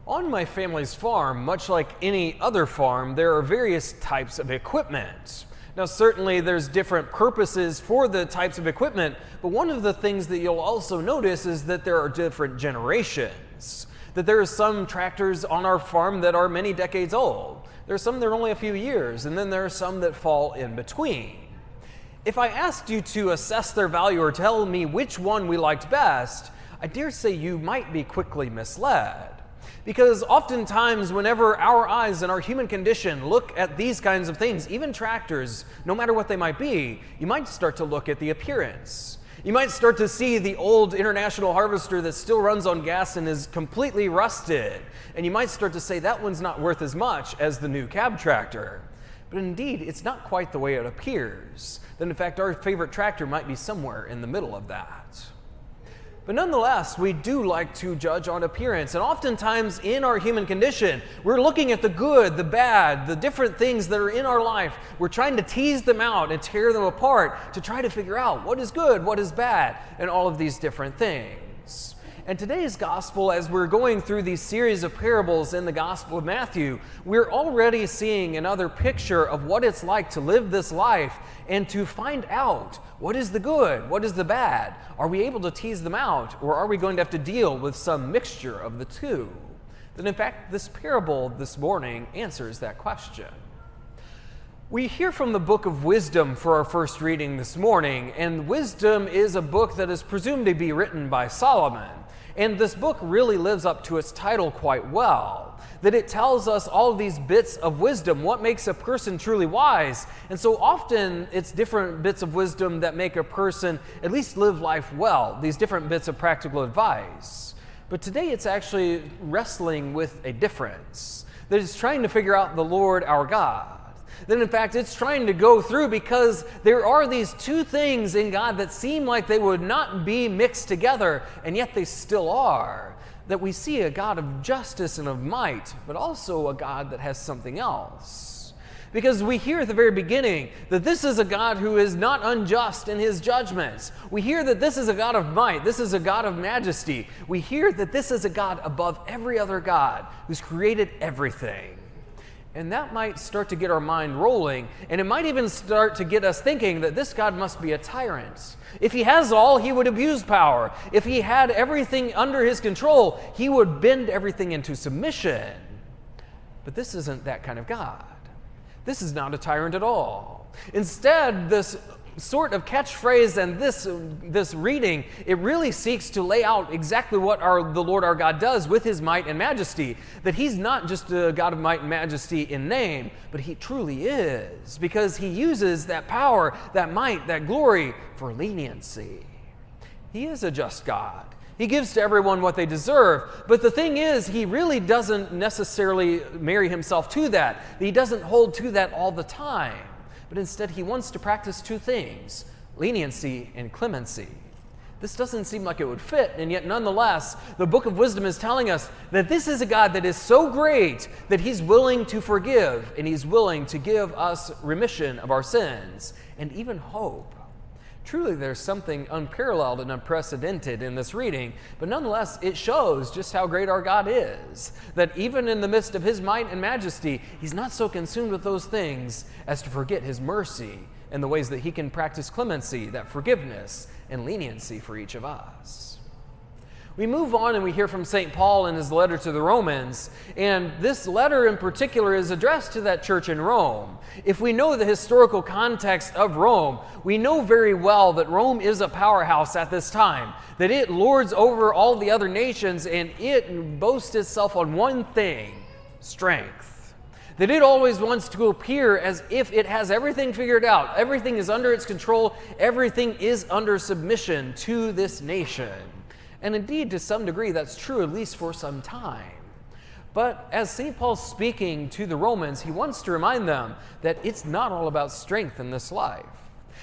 On my family's farm, much like any other farm, there are various types of equipment. Now, certainly there's different purposes for the types of equipment, but one of the things that you'll also notice is that there are different generations. That there are some tractors on our farm that are many decades old. There are some that are only a few years, and then there are some that fall in between. If I asked you to assess their value or tell me which one we liked best, I dare say you might be quickly misled. Because oftentimes, whenever our eyes and our human condition look at these kinds of things, even tractors, no matter what they might be, you might start to look at the appearance. You might start to see the old international harvester that still runs on gas and is completely rusted. And you might start to say that one's not worth as much as the new cab tractor. But indeed, it's not quite the way it appears. That in fact, our favorite tractor might be somewhere in the middle of that. But nonetheless, we do like to judge on appearance. And oftentimes in our human condition, we're looking at the good, the bad, the different things that are in our life. We're trying to tease them out and tear them apart to try to figure out what is good, what is bad, and all of these different things. And today's gospel, as we're going through these series of parables in the Gospel of Matthew, we're already seeing another picture of what it's like to live this life and to find out what is the good, what is the bad. Are we able to tease them out, or are we going to have to deal with some mixture of the two? Then in fact, this parable this morning answers that question. We hear from the book of Wisdom for our first reading this morning, and Wisdom is a book that is presumed to be written by Solomon. And this book really lives up to its title quite well, that it tells us all these bits of wisdom, what makes a person truly wise. And so often it's different bits of wisdom that make a person at least live life well, these different bits of practical advice. But today it's actually wrestling with a difference, that it's trying to figure out the Lord our God. Then in fact, it's trying to go through because there are these two things in God that seem like they would not be mixed together, and yet they still are. That we see a God of justice and of might, but also a God that has something else. Because we hear at the very beginning that this is a God who is not unjust in his judgments. We hear that this is a God of might, this is a God of majesty. We hear that this is a God above every other God who's created everything. And that might start to get our mind rolling, and it might even start to get us thinking that this God must be a tyrant. If he has all, he would abuse power. If he had everything under his control, he would bend everything into submission. But this isn't that kind of God. This is not a tyrant at all. Instead, this sort of catchphrase and this reading, it really seeks to lay out exactly what the Lord our God does with his might and majesty. That he's not just a God of might and majesty in name, but he truly is, because he uses that power, that might, that glory for leniency. He is a just God. He gives to everyone what they deserve. But the thing is, he really doesn't necessarily marry himself to that. He doesn't hold to that all the time. But instead, he wants to practice two things, leniency and clemency. This doesn't seem like it would fit, and yet nonetheless, the book of Wisdom is telling us that this is a God that is so great that he's willing to forgive, and he's willing to give us remission of our sins, and even hope. Truly, there's something unparalleled and unprecedented in this reading, but nonetheless, it shows just how great our God is. That even in the midst of his might and majesty, he's not so consumed with those things as to forget his mercy and the ways that he can practice clemency, that forgiveness and leniency for each of us. We move on and we hear from St. Paul in his letter to the Romans, and this letter in particular is addressed to that church in Rome. If we know the historical context of Rome, we know very well that Rome is a powerhouse at this time, that it lords over all the other nations, and it boasts itself on one thing, strength. That it always wants to appear as if it has everything figured out, everything is under its control, everything is under submission to this nation. And indeed, to some degree, that's true, at least for some time. But as St. Paul's speaking to the Romans, he wants to remind them that it's not all about strength in this life.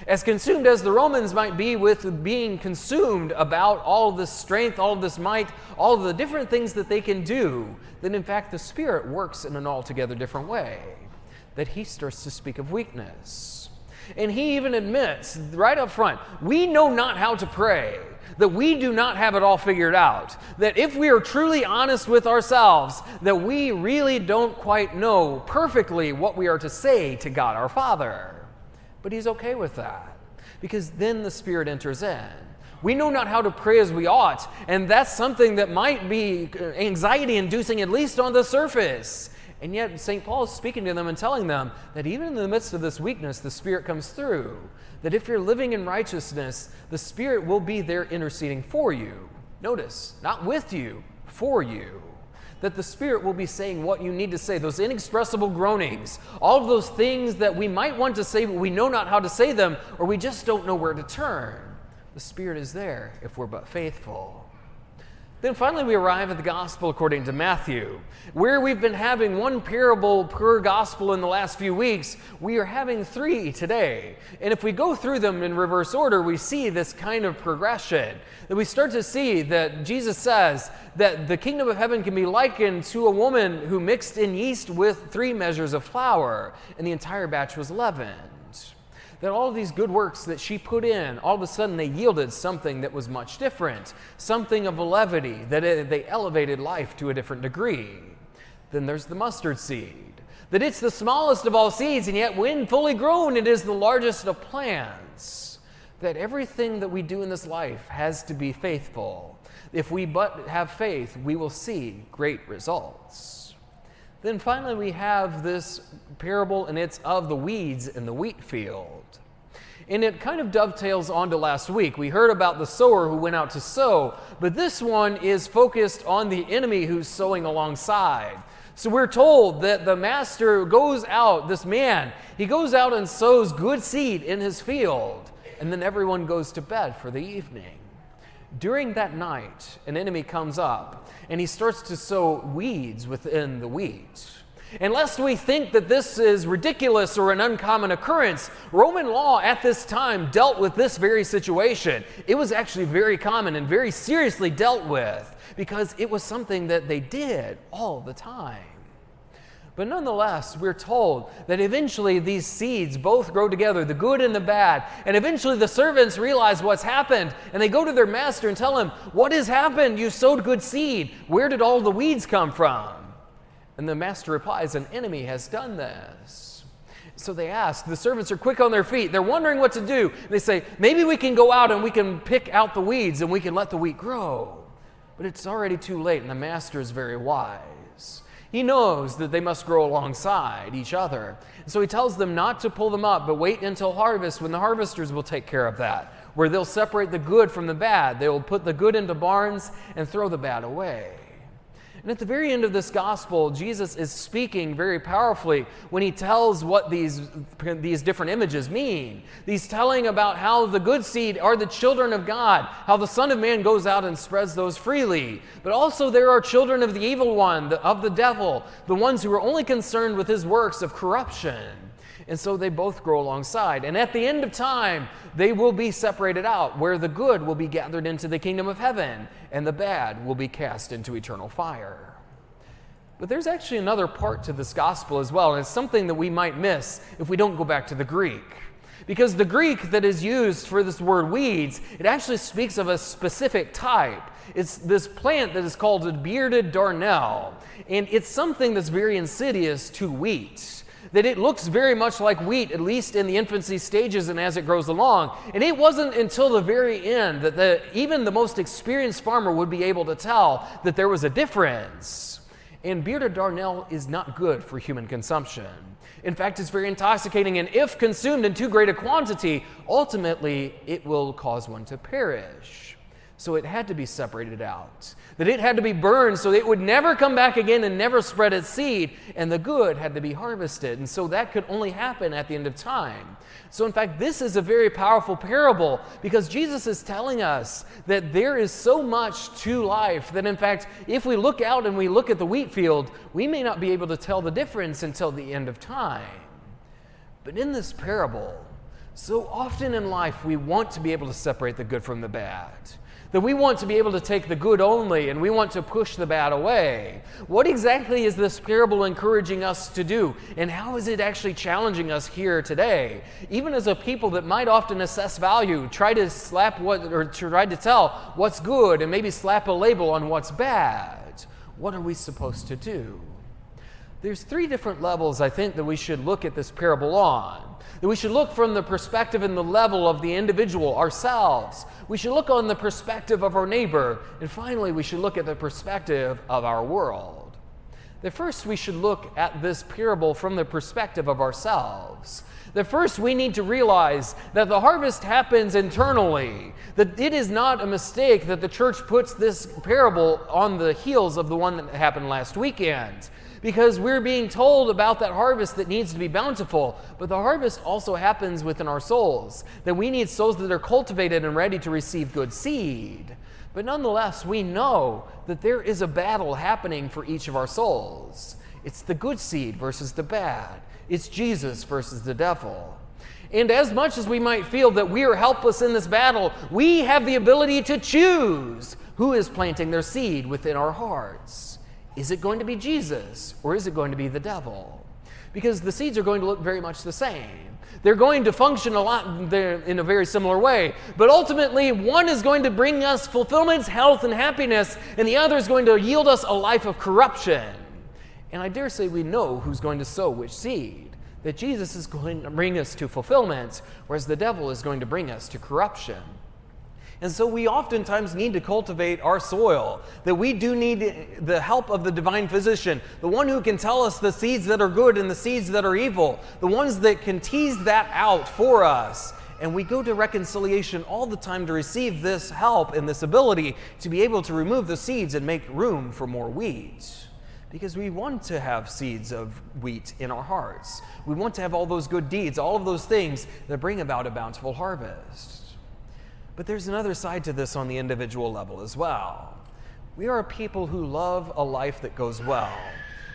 As consumed as the Romans might be with being consumed about all this strength, all this might, all the different things that they can do, then in fact the Spirit works in an altogether different way. That he starts to speak of weakness. And he even admits right up front, we know not how to pray. that we do not have it all figured out, that if we are truly honest with ourselves, that we really don't quite know perfectly what we are to say to God our Father. But He's okay with that, because then the Spirit enters in. We know not how to pray as we ought, and that's something that might be anxiety-inducing, at least on the surface. And yet St. Paul is speaking to them and telling them that even in the midst of this weakness, the Spirit comes through. That if you're living in righteousness, the Spirit will be there interceding for you. Notice, not with you, for you. That the Spirit will be saying what you need to say, those inexpressible groanings, all of those things that we might want to say, but we know not how to say them, or we just don't know where to turn. The Spirit is there if we're but faithful. Then finally we arrive at the Gospel according to Matthew, where we've been having one parable per Gospel in the last few weeks. We are having 3 today. And if we go through them in reverse order, we see this kind of progression. That we start to see that Jesus says that the kingdom of heaven can be likened to a woman who mixed in yeast with 3 measures of flour, and the entire batch was leavened. That all of these good works that she put in, all of a sudden they yielded something that was much different, something of a levity, that they elevated life to a different degree. Then there's the mustard seed, that it's the smallest of all seeds, and yet when fully grown, it is the largest of plants. That everything that we do in this life has to be faithful. If we but have faith, we will see great results. Then finally we have this parable, and it's of the weeds in the wheat field. And it kind of dovetails onto last week. We heard about the sower who went out to sow, but this one is focused on the enemy who's sowing alongside. So we're told that the master goes out, this man, he goes out and sows good seed in his field, and then everyone goes to bed for the evening. During that night, an enemy comes up, and he starts to sow weeds within the wheat. And lest we think that this is ridiculous or an uncommon occurrence, Roman law at this time dealt with this very situation. It was actually very common and very seriously dealt with, because it was something that they did all the time. But nonetheless, we're told that eventually these seeds both grow together, the good and the bad. And eventually the servants realize what's happened, and they go to their master and tell him, "What has happened? You sowed good seed. Where did all the weeds come from?" And the master replies, "An enemy has done this." So they ask, the servants are quick on their feet. They're wondering what to do. They say, "Maybe we can go out and we can pick out the weeds and we can let the wheat grow." But it's already too late, and the master is very wise. He knows that they must grow alongside each other. And so he tells them not to pull them up, but wait until harvest, when the harvesters will take care of that, where they'll separate the good from the bad. They will put the good into barns and throw the bad away. And at the very end of this gospel, Jesus is speaking very powerfully when he tells what these different images mean. He's telling about how the good seed are the children of God, how the Son of Man goes out and spreads those freely. But also there are children of the evil one, of the devil, the ones who are only concerned with his works of corruption. And so they both grow alongside. And at the end of time, they will be separated out, where the good will be gathered into the kingdom of heaven, and the bad will be cast into eternal fire. But there's actually another part to this gospel as well, and it's something that we might miss if we don't go back to the Greek. Because the Greek that is used for this word weeds, it actually speaks of a specific type. It's this plant that is called a bearded darnel, and it's something that's very insidious to wheat. That it looks very much like wheat, at least in the infancy stages and as it grows along. And it wasn't until the very end that even the most experienced farmer would be able to tell that there was a difference. And bearded darnel is not good for human consumption. In fact, it's very intoxicating, and if consumed in too great a quantity, ultimately it will cause one to perish. So it had to be separated out. That it had to be burned so it would never come back again and never spread its seed, and the good had to be harvested. And so that could only happen at the end of time. So in fact, this is a very powerful parable, because Jesus is telling us that there is so much to life that in fact, if we look out and we look at the wheat field, we may not be able to tell the difference until the end of time. But in this parable, so often in life we want to be able to separate the good from the bad. That we want to be able to take the good only and we want to push the bad away. What exactly is this parable encouraging us to do? And how is it actually challenging us here today? Even as a people that might often assess value, try to try to tell what's good and maybe slap a label on what's bad. What are we supposed to do? There's 3 different levels I think that we should look at this parable on. That we should look from the perspective and the level of the individual, ourselves. We should look on the perspective of our neighbor. And finally, we should look at the perspective of our world. That first, we should look at this parable from the perspective of ourselves. That first, we need to realize that the harvest happens internally. That it is not a mistake that the church puts this parable on the heels of the one that happened last weekend. Because we're being told about that harvest that needs to be bountiful, but the harvest also happens within our souls, that we need souls that are cultivated and ready to receive good seed. But nonetheless, we know that there is a battle happening for each of our souls. It's the good seed versus the bad. It's Jesus versus the devil. And as much as we might feel that we are helpless in this battle, we have the ability to choose who is planting their seed within our hearts. Is it going to be Jesus or is it going to be the devil? Because the seeds are going to look very much the same. They're going to function in a very similar way. But ultimately, one is going to bring us fulfillment, health, and happiness, and the other is going to yield us a life of corruption. And I dare say we know who's going to sow which seed. That Jesus is going to bring us to fulfillment, whereas the devil is going to bring us to corruption. And so we oftentimes need to cultivate our soil, that we do need the help of the divine physician, the one who can tell us the seeds that are good and the seeds that are evil, the ones that can tease that out for us. And we go to reconciliation all the time to receive this help and this ability to be able to remove the seeds and make room for more wheat. Because we want to have seeds of wheat in our hearts. We want to have all those good deeds, all of those things that bring about a bountiful harvest. But there's another side to this on the individual level as well. We are a people who love a life that goes well.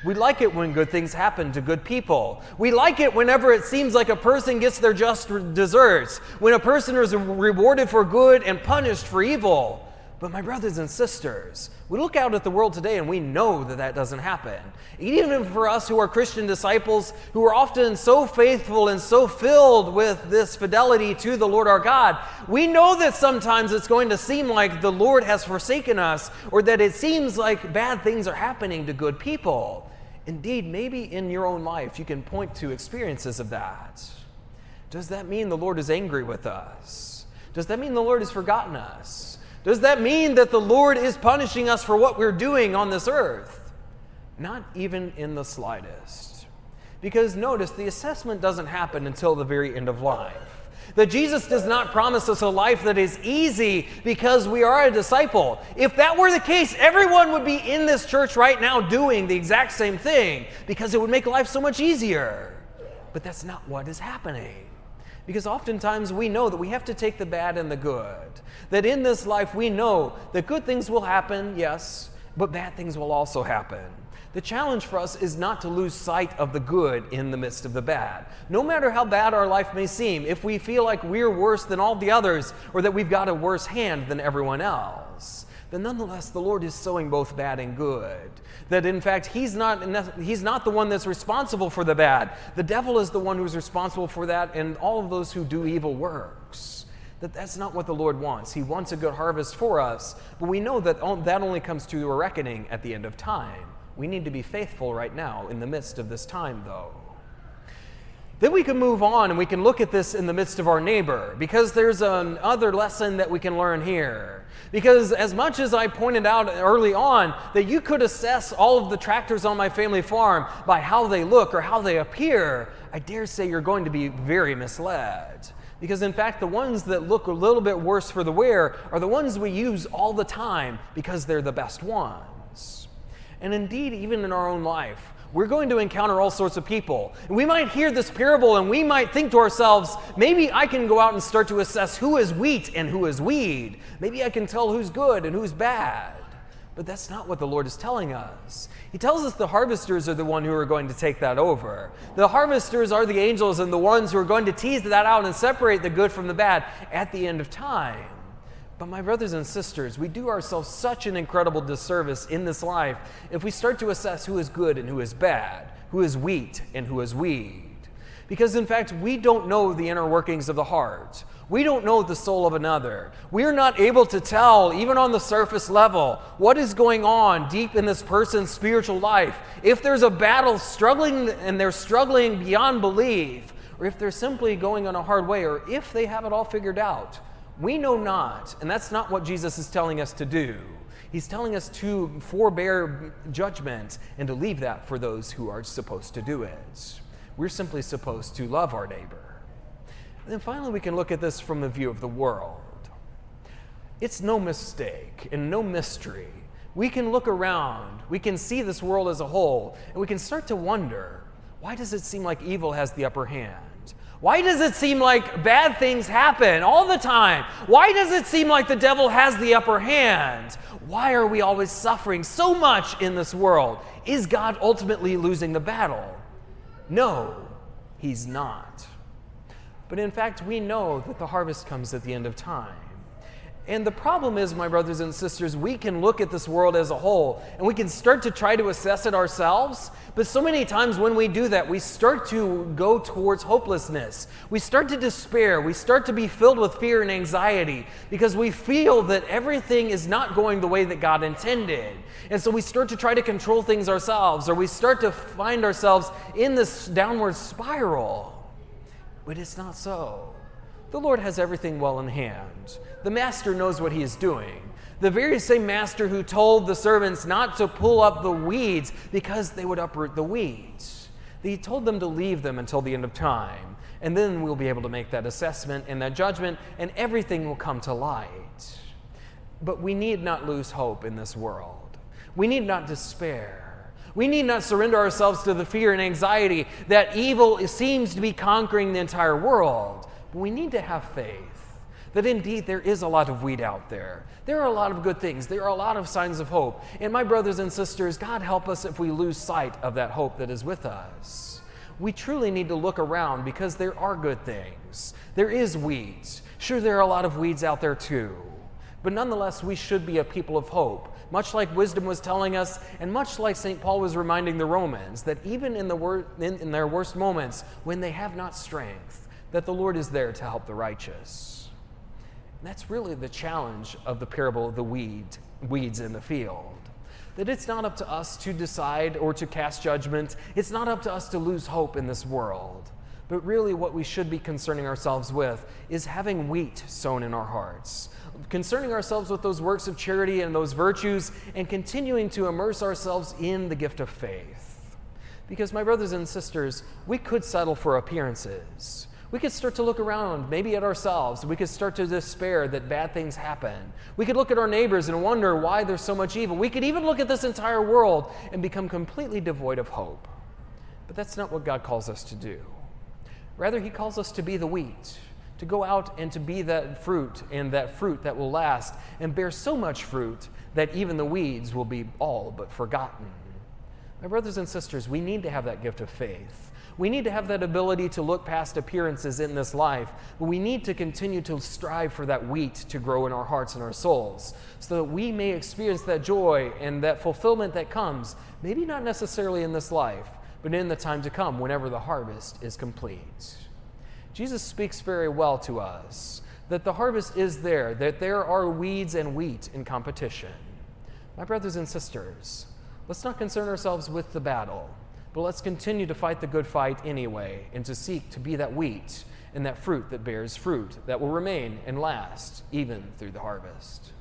We like it when good things happen to good people. We like it whenever it seems like a person gets their just desserts, when a person is rewarded for good and punished for evil. But my brothers and sisters, we look out at the world today and we know that that doesn't happen. Even for us who are Christian disciples, who are often so faithful and so filled with this fidelity to the Lord our God, we know that sometimes it's going to seem like the Lord has forsaken us, or that it seems like bad things are happening to good people. Indeed, maybe in your own life you can point to experiences of that. Does that mean the Lord is angry with us? Does that mean the Lord has forgotten us? Does that mean that the Lord is punishing us for what we're doing on this earth? Not even in the slightest. Because notice, the assessment doesn't happen until the very end of life. That Jesus does not promise us a life that is easy because we are a disciple. If that were the case, everyone would be in this church right now doing the exact same thing, because it would make life so much easier. But that's not what is happening. Because oftentimes we know that we have to take the bad and the good. That in this life we know that good things will happen, yes, but bad things will also happen. The challenge for us is not to lose sight of the good in the midst of the bad. No matter how bad our life may seem, if we feel like we're worse than all the others, or that we've got a worse hand than everyone else, then nonetheless the Lord is sowing both bad and good. That in fact He's not the one that's responsible for the bad. The devil is the one who's responsible for that, and all of those who do evil works. That's not what the Lord wants. He wants a good harvest for us, but we know that that only comes to a reckoning at the end of time. We need to be faithful right now in the midst of this time, though. Then we can move on and we can look at this in the midst of our neighbor, because there's another lesson that we can learn here. Because as much as I pointed out early on that you could assess all of the tractors on my family farm by how they look or how they appear, I dare say you're going to be very misled. Because in fact, the ones that look a little bit worse for the wear are the ones we use all the time because they're the best ones. And indeed, even in our own life, we're going to encounter all sorts of people. And we might hear this parable and we might think to ourselves, maybe I can go out and start to assess who is wheat and who is weed. Maybe I can tell who's good and who's bad. But that's not what the Lord is telling us. He tells us the harvesters are the one who are going to take that over. The harvesters are the angels and the ones who are going to tease that out and separate the good from the bad at the end of time. But my brothers and sisters, we do ourselves such an incredible disservice in this life if we start to assess who is good and who is bad, who is wheat and who is weed. Because in fact, we don't know the inner workings of the heart. We don't know the soul of another. We are not able to tell, even on the surface level, what is going on deep in this person's spiritual life. If there's a battle struggling and they're struggling beyond belief, or if they're simply going on a hard way, or if they have it all figured out. We know not, and that's not what Jesus is telling us to do. He's telling us to forbear judgment and to leave that for those who are supposed to do it. We're simply supposed to love our neighbor. And then finally, we can look at this from the view of the world. It's no mistake and no mystery. We can look around, we can see this world as a whole, and we can start to wonder, why does it seem like evil has the upper hand? Why does it seem like bad things happen all the time? Why does it seem like the devil has the upper hand? Why are we always suffering so much in this world? Is God ultimately losing the battle? No, he's not. But in fact, we know that the harvest comes at the end of time. And the problem is, my brothers and sisters, we can look at this world as a whole and we can start to try to assess it ourselves. But so many times when we do that, we start to go towards hopelessness. We start to despair. We start to be filled with fear and anxiety because we feel that everything is not going the way that God intended. And so we start to try to control things ourselves, or we start to find ourselves in this downward spiral. But it's not so. The Lord has everything well in hand. The master knows what he is doing. The very same master who told the servants not to pull up the weeds because they would uproot the weeds. He told them to leave them until the end of time. And then we'll be able to make that assessment and that judgment, and everything will come to light. But we need not lose hope in this world. We need not despair. We need not surrender ourselves to the fear and anxiety that evil seems to be conquering the entire world. But we need to have faith that indeed there is a lot of weed out there. There are a lot of good things. There are a lot of signs of hope. And my brothers and sisters, God help us if we lose sight of that hope that is with us. We truly need to look around because there are good things. There is weeds. Sure, there are a lot of weeds out there too. But nonetheless, we should be a people of hope, much like wisdom was telling us, and much like St. Paul was reminding the Romans, that even in their worst moments, when they have not strength, that the Lord is there to help the righteous. And that's really the challenge of the parable of the weeds in the field. That it's not up to us to decide or to cast judgment. It's not up to us to lose hope in this world. But really what we should be concerning ourselves with is having wheat sown in our hearts, concerning ourselves with those works of charity and those virtues, and continuing to immerse ourselves in the gift of faith. Because my brothers and sisters, we could settle for appearances. We could start to look around, maybe at ourselves. We could start to despair that bad things happen. We could look at our neighbors and wonder why there's so much evil. We could even look at this entire world and become completely devoid of hope. But that's not what God calls us to do. Rather, he calls us to be the wheat, to go out and to be that fruit, and that fruit that will last and bear so much fruit that even the weeds will be all but forgotten. My brothers and sisters, we need to have that gift of faith. We need to have that ability to look past appearances in this life, but we need to continue to strive for that wheat to grow in our hearts and our souls so that we may experience that joy and that fulfillment that comes, maybe not necessarily in this life, but in the time to come whenever the harvest is complete. Jesus speaks very well to us that the harvest is there, that there are weeds and wheat in competition. My brothers and sisters, let's not concern ourselves with the battle, but let's continue to fight the good fight anyway and to seek to be that wheat and that fruit that bears fruit that will remain and last even through the harvest.